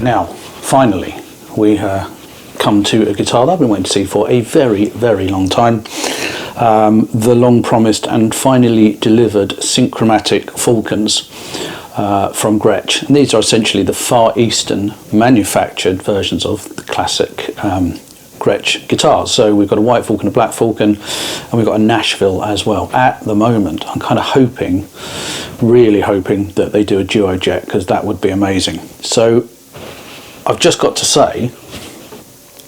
now finally we come to a guitar that I've been waiting to see for a very, very long time. The long promised and finally delivered Synchromatic Falcons from Gretsch. And these are essentially the Far Eastern manufactured versions of the classic Gretsch guitars. So we've got a white Falcon, a black Falcon, and we've got a Nashville as well. At the moment, I'm kind of hoping, really hoping that they do a duo jet, because that would be amazing. So I've just got to say,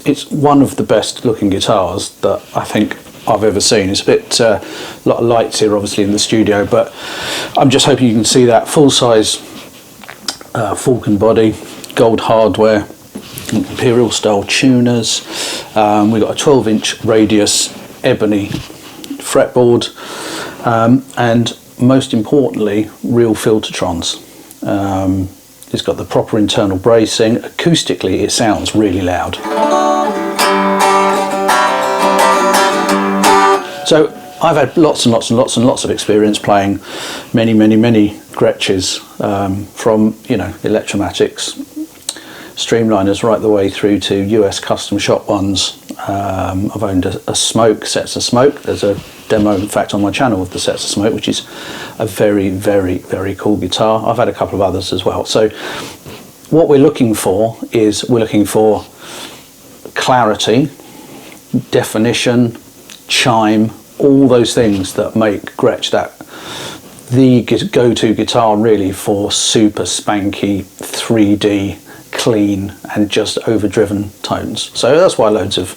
it's one of the best looking guitars that I think I've ever seen. It's a bit, a lot of lights here obviously in the studio, but I'm just hoping you can see that full size Falcon body, gold hardware, imperial style tuners. We've got a 12-inch radius ebony fretboard, and most importantly, real filtertrons. It's got the proper internal bracing. Acoustically, it sounds really loud. So I've had lots and lots and lots and lots of experience playing many Gretsches, from, you know, Electromatics, Streamliners right the way through to US custom shop ones. I've owned a Smoke, Sets of Smoke. There's a demo, in fact, on my channel of the Sets of Smoke, which is a very, very cool guitar. I've had a couple of others as well. So what we're looking for is, we're looking for clarity, definition, chime, all those things that make Gretsch the go-to guitar really for super spanky 3D clean and just overdriven tones. So that's why loads of,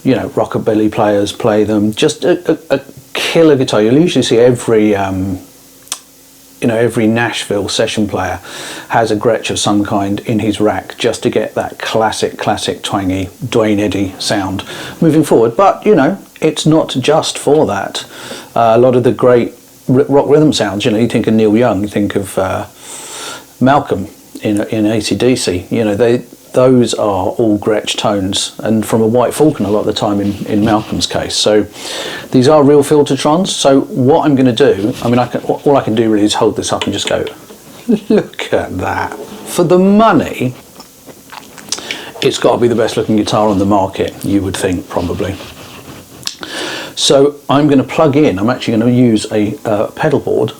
you know, rockabilly players play them. Just a killer guitar. You'll usually see every you know, every Nashville session player has a Gretsch of some kind in his rack, just to get that classic twangy Dwayne Eddy sound moving forward. But you know, it's not just for that. A lot of the great rock rhythm sounds, you know, you think of Neil Young, you think of Malcolm in AC/DC, you know, those are all Gretsch tones, and from a white Falcon a lot of the time in Malcolm's case. So these are real filtertrons. So what I'm going to do, I mean, all I can do really is hold this up and just go, look at that. For the money, it's got to be the best looking guitar on the market, you would think, probably. So I'm going to plug in, I'm actually going to use a pedal board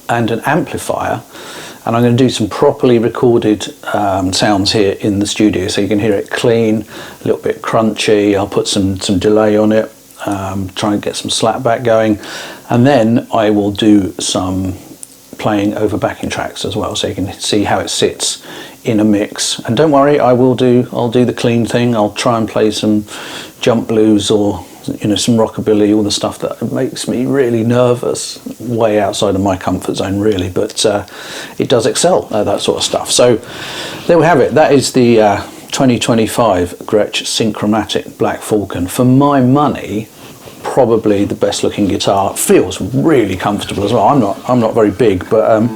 and an amplifier, and I'm going to do some properly recorded sounds here in the studio, so you can hear it clean, a little bit crunchy. I'll put some delay on it, try and get some slapback going, and then I will do some playing over backing tracks as well, so you can see how it sits in a mix. And don't worry, I'll do the clean thing. I'll try and play some jump blues, or you know, some rockabilly, all the stuff that makes me really nervous, way outside of my comfort zone really, but it does excel at that sort of stuff. So there we have it. That is the 2025 Gretsch Synchromatic Black Falcon. For my money, probably the best looking guitar. Feels really comfortable as well. I'm not very big, but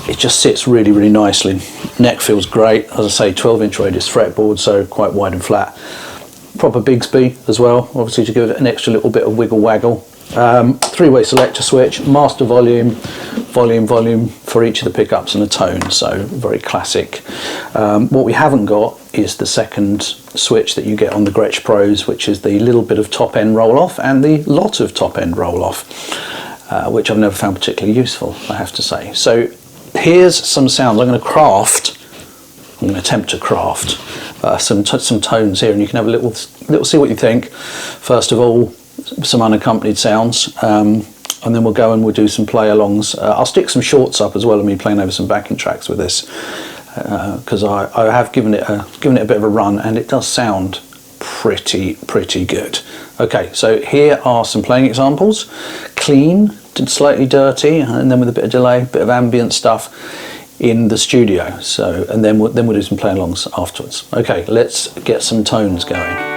it just sits really nicely. Neck feels great. As I say, 12-inch radius fretboard, so quite wide and flat. Proper Bigsby as well, obviously, to give it an extra little bit of wiggle waggle. Three-way selector switch, master volume for each of the pickups and a tone, so very classic. What we haven't got is the second switch that you get on the Gretsch Pros, which is the little bit of top end roll off and the lot of top end roll off, which I've never found particularly useful, I have to say. So here's some sounds. I'm going to attempt to craft some tones here, and you can have a little see what you think. First of all, some unaccompanied sounds, and then we'll go and we'll do some play alongs. I'll stick some shorts up as well of me playing over some backing tracks with this, because I have given it a bit of a run, and it does sound pretty good. Okay, so here are some playing examples. Clean, slightly dirty, and then with a bit of delay, a bit of ambient stuff in the studio. So, and then we'll do some play alongs afterwards. Okay, let's get some tones going.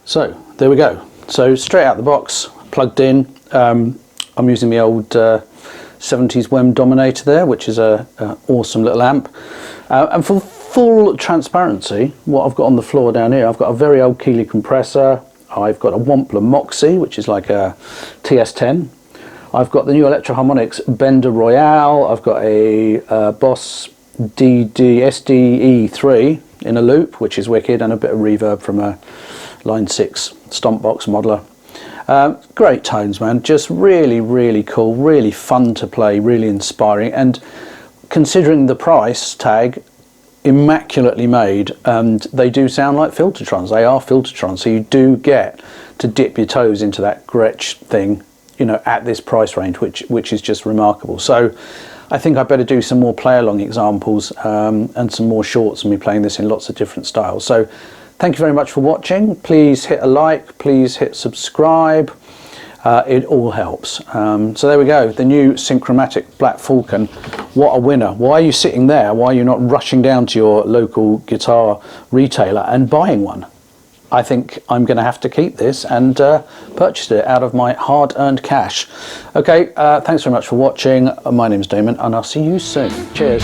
So there we go. So straight out the box, plugged in. I'm using the old 70s WEM Dominator there, which is a awesome little amp. And for full transparency, what I've got on the floor down here, I've got a very old Keeley compressor. I've got a Wampler Moxie, which is like a TS10. I've got the new Electro Harmonics Bender Royale. I've got a Boss SDE3 in a loop, which is wicked, and a bit of reverb from a Line 6 Stompbox modeler. Great tones, man. Just really, really cool, really fun to play, really inspiring. And considering the price tag, immaculately made, and they do sound like Filtertrons. They are Filtertrons, so you do get to dip your toes into that Gretsch thing, you know, at this price range, which is just remarkable. So I think I better do some more play along examples and some more shorts of me playing this in lots of different styles. So thank you very much for watching. Please hit a like, please hit subscribe. It all helps. So there we go, the new Synchromatic Black Falcon. What a winner. Why are you sitting there? Why are you not rushing down to your local guitar retailer and buying one? I think I'm going to have to keep this and purchase it out of my hard-earned cash. Okay, thanks very much for watching. My name's Damon, and I'll see you soon. Cheers.